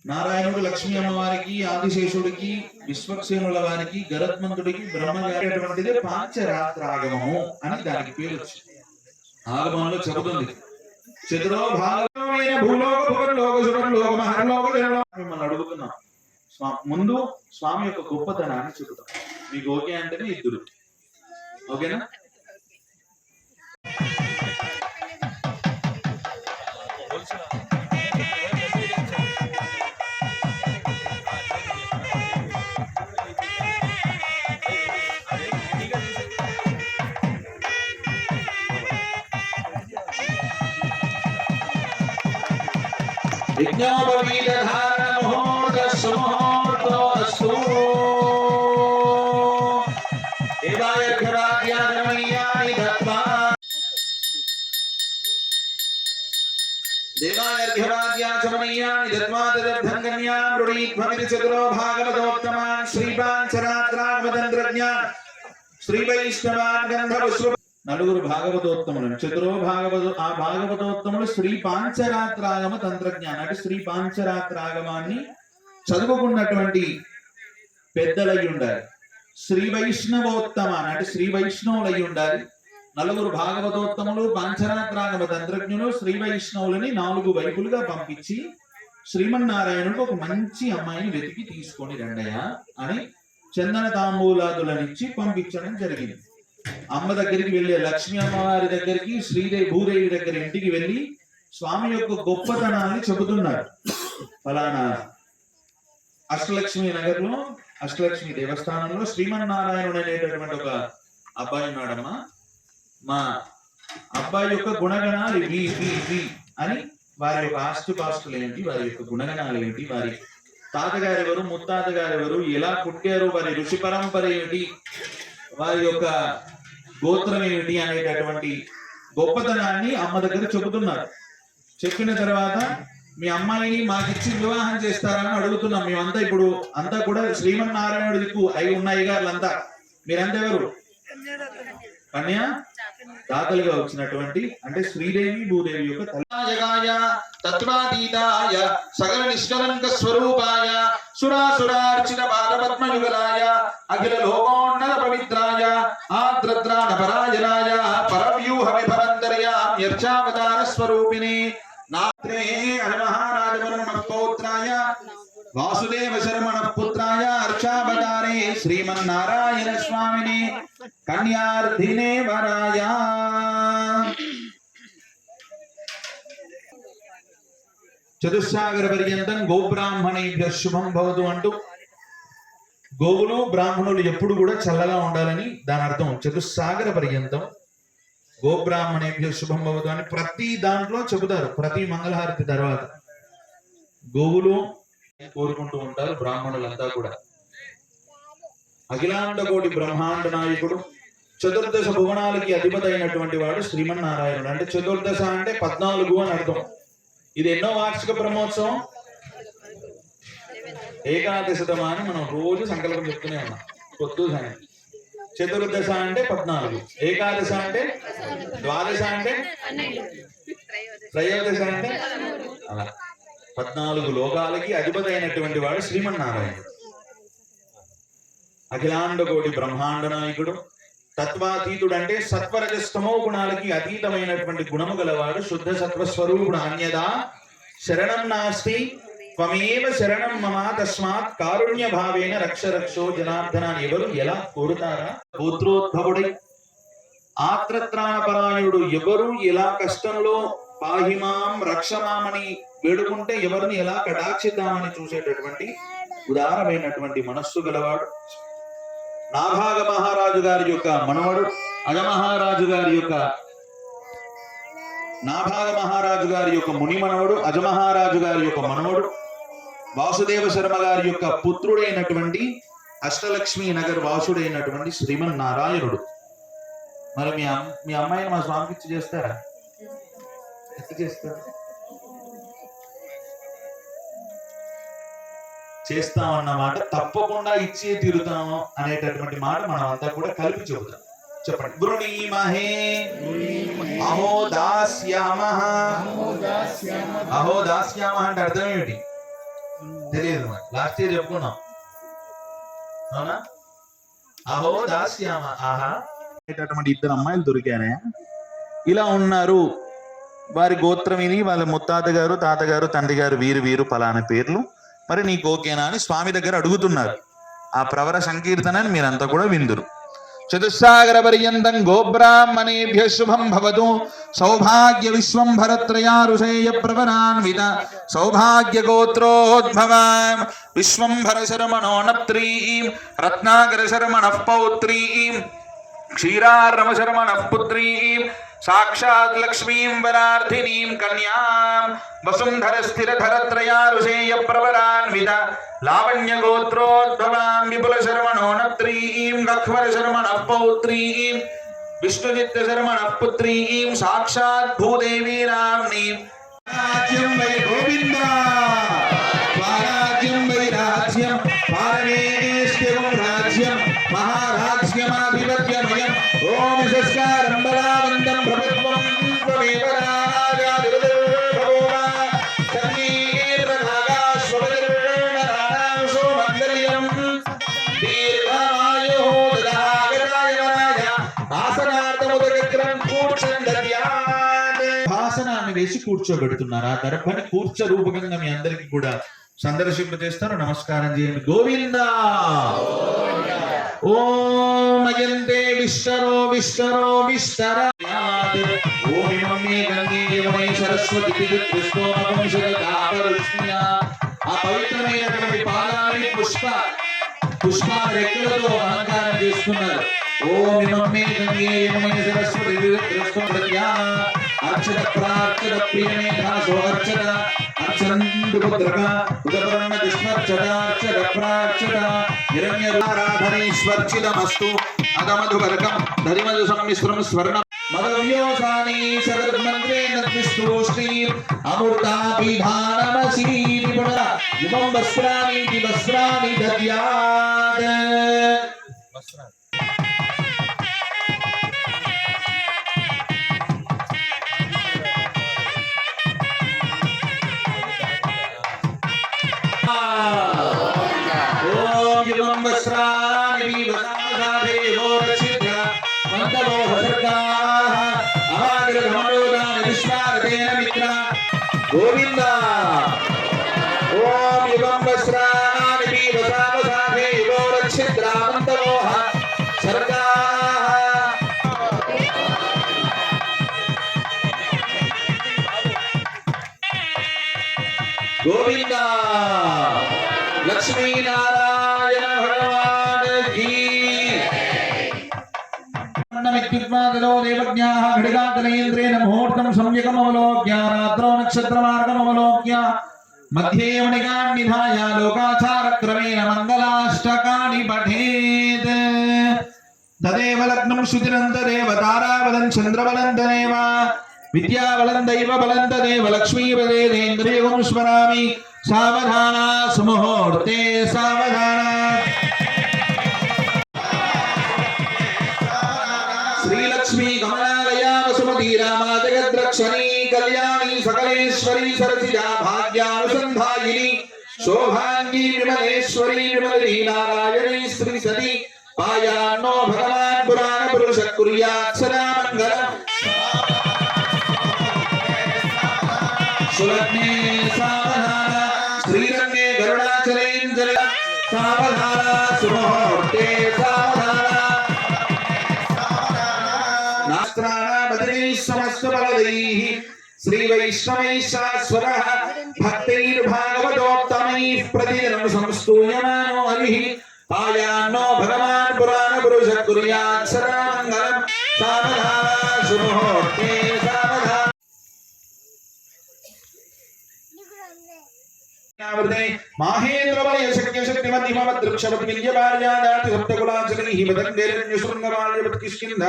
నారాయణుడు లక్ష్మీ అమ్మవారికి, ఆదిశేషుడికి, విశ్వక్సేనుల వారికి, గరుత్మంతుడికి బ్రహ్మగారి అటువంటిదే పాంచరాత్రాగమము అని దానికి పేరు వచ్చింది. ఆగమంలో చెబుతుంది చతురో భాగమైన భూలోక భూలోక సువర్లోక మహర్లోక మిమ్మల్ని అడుగుతున్నాం. ముందు స్వామి యొక్క గొప్పతనాన్ని చెబుతాం. మీకు ఓకే అంటేనే ఇద్దరు, ఓకేనా? నలుగురు భాగవతోత్తములు, చతురో భాగవత ఆ భాగవతోత్తములు శ్రీ పాంచరాత్రాగమ తంత్రజ్ఞాన అంటే శ్రీ పాంచరాత్రాగమాన్ని చదువుకున్నటువంటి పెద్దలై ఉండాలి. శ్రీ వైష్ణవోత్తమ అంటే శ్రీ వైష్ణవులై ఉండాలి. నలుగురు భాగవతోత్తములు పాంచరాత్రాగమ తంత్రజ్ఞులు శ్రీ వైష్ణవులని 4 వైపులుగా పంపించి శ్రీమన్నారాయణుడు ఒక మంచి అమ్మాయిని వెతికి తీసుకొని రండయ్యా అని చందన తాంబూలాదులనిచ్చి పంపించడం జరిగింది. అమ్మ దగ్గరికి వెళ్ళి లక్ష్మీ అమ్మవారి దగ్గరికి శ్రీదేవి భూదేవి దగ్గర ఇంటికి వెళ్ళి స్వామి యొక్క గొప్పతనాన్ని చెబుతున్నారు. ఫలానా అష్టలక్ష్మి నగర్ లో అష్టలక్ష్మి దేవస్థానంలో శ్రీమన్నారాయణుడు అనేటటువంటి ఒక అబ్బాయి ఉన్నాడమ్మా. మా అబ్బాయి యొక్క గుణగణాలు ఇవి అని, వారి యొక్క ఆస్తిపాస్తులు ఏంటి, వారి యొక్క గుణగణాలు ఏంటి, వారి తాతగారు ఎవరు, ముత్తాతగారు ఎవరు, ఎలా పుట్టారు, వారి ఋషి పరంపర ఏమిటి, వారి యొక్క గోత్రం ఏమిటి అనేటటువంటి గొప్పతనాన్ని అమ్మ దగ్గర చెబుతున్నారు. చెప్పిన తర్వాత మీ అమ్మాయిని మాకిచ్చి వివాహం చేస్తారని అడుగుతున్నాం. మేమంతా ఇప్పుడు అంతా కూడా శ్రీమన్నారాయణుడి దిక్కు అయి ఉన్నాయి గారులంతా. మీరంతా ఎవరు? కన్యా దాతలుగా వచ్చినటువంటి అంటే శ్రీదేవి భూదేవి యొక్క తత్వాతీతాయ సకల నిష్కలంక స్వరూపాయ సురాసురార్చిత పాదపద్మయుగలాయ అఖిల లోకోన్నత పవిత్రాయ ఆద్రద్రాణ పరాయణాయ పరవ్యూహ విభవంతరయ యర్చావతార స్వరూపిణి నాత్రే అమహారాజవరమస్తోత్రాయ వాసుదేవ శర్మణ పుత్రాయ అర్చావతారే శ్రీమన్నారాయణ స్వామిని కన్యార్థినే వరాయ. చతుస్సాగర పర్యంతం గోబ్రాహ్మణేభ్య శుభం భవతు అంటూ గోవులు బ్రాహ్మణులు ఎప్పుడు కూడా చల్లగా ఉండాలని దాని అర్థం. చతుస్సాగర పర్యంతం గోబ్రాహ్మణేభ్య శుభం భవతు అని ప్రతి దాంట్లో చెబుతారు. ప్రతి మంగళహారతి తర్వాత గోవులు కోరుకుంటూ ఉంటారు బ్రాహ్మణులంతా కూడా. అఖిలాండ కోటి బ్రహ్మాండ నాయకుడు, చతుర్దశ భువనాలకి అధిపతి అయినటువంటి వాడు శ్రీమన్నారాయణుడు. అంటే చతుర్దశ అంటే 14 అని అర్థం. ఇది ఎన్నో వార్షిక బ్రహ్మోత్సవం? ఏకాదశతమాని మనం రోజు సంకల్పం చెప్తూనే ఉన్నాం. పొద్దు సాయం చతుర్దశ అంటే 14, ఏకాదశ అంటే, ద్వాదశ అంటే, త్రయోదశ అంటే అలా 14 లోకాలకి అధిపతి అయినటువంటి వాడు శ్రీమన్నారాయణుడు. అఖిలాండ కోటి బ్రహ్మాండ నాయకుడు, తత్వాతీతుడు అంటే సత్వరజస్తమో గుణాలకి అతీతమైనటువంటి గుణము గలవాడు, శుద్ధ సత్వస్వరూపుడు. అన్యదా శరణం నాస్తి త్వమేవ శరణం మమ తస్మాత్ కారుణ్య భావేన రక్ష రక్షో జనార్దనాన్ని ఎవరు ఎలా కోరుతారా? పుత్రోద్భవుడై ఆత్రత్రాణపరాయుడు, ఎవరు ఎలా కష్టంలో పాహిమాం రక్షమామని వేడుకుంటే ఎవరిని ఎలా కటాక్షిద్దామని చూసేటటువంటి ఉదారమైనటువంటి మనస్సు గలవాడు. నాభాగ మహారాజు గారి యొక్క మనవడు, అజమహారాజు గారి యొక్క నాభాగ మహారాజు గారి యొక్క ముని మనవడు, అజమహారాజు గారి యొక్క మనవడు, వాసుదేవ శర్మ గారి యొక్క పుత్రుడైనటువంటి అష్టలక్ష్మి నగర్ వాసుడైనటువంటి శ్రీమన్నారాయణుడు. మరి మీ అమ్మాయిని మా స్వామికి ఇచ్చి చేస్తారా? ఎత్తి చేస్తారు. చేస్తామన్నమాట తప్పకుండా ఇచ్చే తీరుతాము అనేటటువంటి మాట మనం అంతా కూడా కలిపి చెబుతాం. చెప్పండి. గృణీమహే అహో దాస్యామః. అహో దాస్యామః అంటే అర్థం ఏమిటి తెలియదు. లాస్ట్ ఇయర్ చెప్పుకున్నాం అవునా. అహో దాస్యామ ఆహా అనేటటువంటి ఇద్దరు అమ్మాయిలు దొరికానే. ఇలా ఉన్నారు. వారి గోత్రం ఇది, వాళ్ళ ముత్తాత గారు, తాతగారు, తండ్రి గారు వీరు వీరు పలానా పేర్లు. మరి నీకు ఓకేనా అని స్వామి దగ్గర అడుగుతున్నారు. ఆ ప్రవర సంకీర్తనని మీరంతా కూడా విందురు. చతుస్సాగర పర్యంతం గోబ్రాహ్మణేభ్య శుభం భవతు. సౌభాగ్య విశ్వంభరత్రయారుషేయ ప్రవరాన్విత సౌభాగ్య గోత్రోద్భవ విశ్వంభర శర్మణో నప్త్రీం రత్నాకర శర్మణః పౌత్రీం క్షీరారమ శర్మణః పుత్రీం సాక్షాత్ లక్ష్మీం వరార్థినీం కన్యాం వసుంధర స్థిరధరత్రయారుషేయ ప్రవరాన్విత లావణ్య గోత్రోద్భవాం విపుల శర్మణో నప్త్రీం గఖ్వర శర్మణః పౌత్రీం విష్ణుజిత్ శర్మణః పుత్రీం సాక్షాత్ భూదేవీరామ్నీం. రాజ్యం వై గోవింద స్వరాజ్యం వై రాజ్యం పారమేష్ఠివం రాజ్యం మహారాజ్యమాధిపత్యమయం. ఓం సంస్కారం బలావంతం ప్రభుత్వం త్వమేవ రాజాధిపతిర్భవోవ సంగీర్ణనాగాశ్వపతిర్నరాణాంశో మంగళ్యం దీర్ఘమాయుః దదాగరాయ వరాయ ఆసనార్థముదగ్రం కూర్చందర్యాత్. ఆసనాన్ని వేసి కూర్చోబెడుతున్నారు. ఆ దర్భని కూర్చ రూపకంగా మీ అందరికీ కూడా సందర్శింపజేస్తారు. నమస్కారం చేయండి. గోవిందా. ఓం అయంతే విశ్వరో విశ్వరో విశ్వరాత్. ఓం ఇమమే గంగే యమునే సరస్వతి కృష్ణోపనిషదాపరుష్ణ్యా. ఆ పవిత్రమైనటువంటి పాదాన్ని పుష్పాల రెక్కలతో అలంకారం చేసుకున్నారు. ఓం ఇమమే గంగే యమునే సరస్వతి కృష్ణోపనిషదా అర్చత ప్రార్చత ప్రియమేధాసో అర్చత అర్చనందు పుత్రక ఉదపరణ దుష్మర్చత అర్చత ప్రార్చత హిరణ్యరాధనేశ్వర్చితమస్తు అగమధువర్గం ధరిమధు సమ్మిశ్రం స్వర్ణ మదవ్యోసాని సగర్మంత్రేణ త్రిస్తూష్ణీం అమృతాభిధానమసీతి పునః ఇమం వస్త్రాని వస్త్రాని దద్యాత్. ఓం యువం వస్త్రాని వసాదేవో రక్షిత మందలో హసర్గాః అవాగ్రధమనోదాని విశ్వారతేన మిత్ర. గోవింద. ఓం యువం వస్త్రాని వసాదేవో రక్షిత మందలో హసర్గాః. గోవింద. లక్ష్మీ నారాయణ భగవాన్ కీ. అన్నమిత్యుత్పాదలో దేవజ్ఞాః ఘటికాతలేంద్రేణ ముహూర్తం సంయకమవలోక్య రాత్రో నక్షత్రమార్గమవలోక్య మధ్యే మణికాన్ నిధాయ లోకాచారక్రమేణ మంగళాష్టకాని పఠేత్. తదేవ లగ్నం శుచిరం తదేవ తారాబలం చంద్రబలం తదేవ విద్యాబలం దైవబలం తదేవ లక్ష్మీపదేంద్రియం స్మరామి. సావధాన సుముహూర్తే సావధాన. శ్రీలక్ష్మీ కమలాలయా వసుమతి రామా జగద్రక్షణీ కళ్యాణి సకలేశ్వరీ సరసిజా భాగ్యానుసంధాయిని శోభాంగి విమలేశ్వరీ విమలీ నారాయణీ శ్రీ సతి పాయాన్నో భగవాన్ పురాణ పురుష కుర్యాత్ సదా మంగళం. సులగ్నే సావధాన శ్రీరంగే గరుడాచలేంద్ర సావధాన సుముహూర్తే సావధాన. నాస్త్రాణామదినైః సమస్తబలైః శ్రీ వైష్ణవైః శాశ్వతః భక్తైర్భాగవతోత్తమైః ప్రతిదినం సంస్తూయమానో హరిః పాయాన్నో భగవాన్ పురాణ పురుష కుర్యాత్ సదా మంగళం. సావధాన సుముహూర్తే సావధాన. మాహేంద్రవలయ శక్య శక్తిమతి మమ దృక్షవతి విద్యపార్యాదాతి సప్తకులాచకని హిమదంగేరణ్య శృంగమాల్యవత్ కిష్కింధ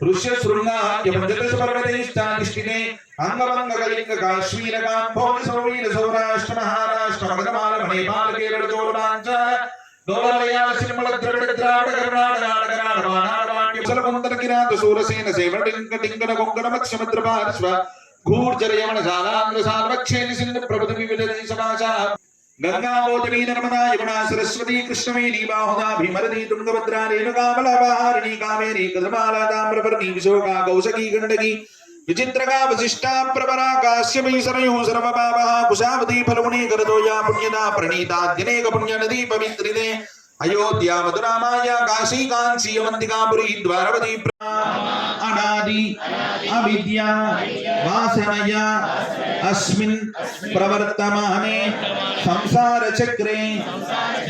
ऋष्यशृङ्गाद्यपञ्चदशपर्वतैश्चाधिष्ठिते अङ्गभङ्गकलिङ्गकाश्मीरकाम्भोजसौवीरसौराष्ट्र महाराष्ट्र मगधमाल नेपाल केरल चोलपाञ्च गौरमलयाल सिरिमल द्रविड़ द्राविड़ कर्नाटक वानाडवाण्य किरात सूरसेन सेवटिंक टिंकन कोंकण मत्स्यमुद्र पार्श्व घूर्जर यमन सालांध्र सालवक्षेण सिंधु प्रभुत विविध देशभाषा गंगा गोदावरी नर्मदा यमुना सरस्वती कृष्णवेणी बाहुदा भीमरती तुंगभद्रा रेणुका मलबारिणी कावेरी कद्रमाला ताम्रपर्णी विशोका कौशकी गंडकी विचित्रका वसिष्ठा प्रवरा काश्यपी सरयोः सर्वपापः कुशावती फल्गुनी करदोया पुण्यदा प्रणीताद्यनेक पुण्यनदी पवित्रिते अयोध्या मथुरा माया काशी कांची अवंतिकापुरी द्वारवती अनादि अविद्या वासनया अस्मिन् प्रवर्तमाने संसार चक्रे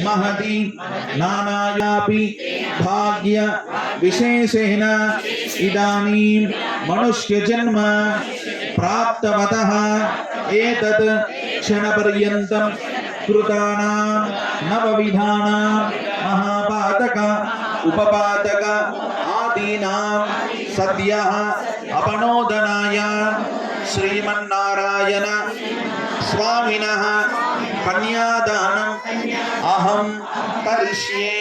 महति नानायापि भाग्य विशेषेण इदानीं मनुष्य जन्म प्राप्तवतः एतत् क्षणपर्यन्तं कृतानां नवविधानां महापातक उपपातक आदीनां सद्यः अपनोदनाय श्रीमन्नारायण स्वामिनः कन्यादानम् अहं करिष्ये।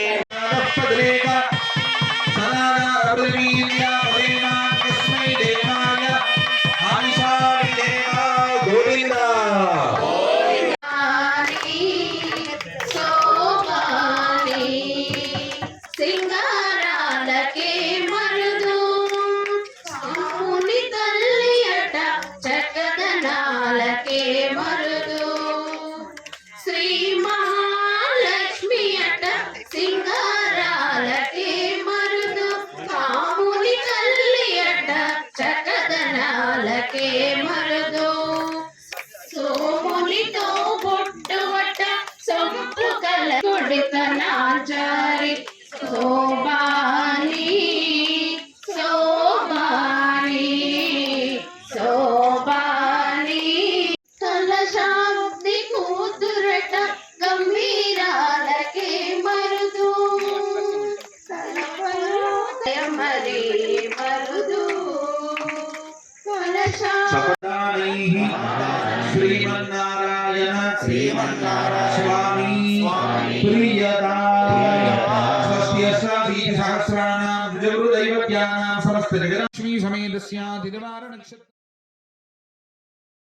श्रीमन्नारायण स्वामी प्रियता स्वस्ति सहस्राणां द्विजगुरुदैवत्यानां समस्त जगदलक्ष्मी समेत स्यादिवार नक्षत्र।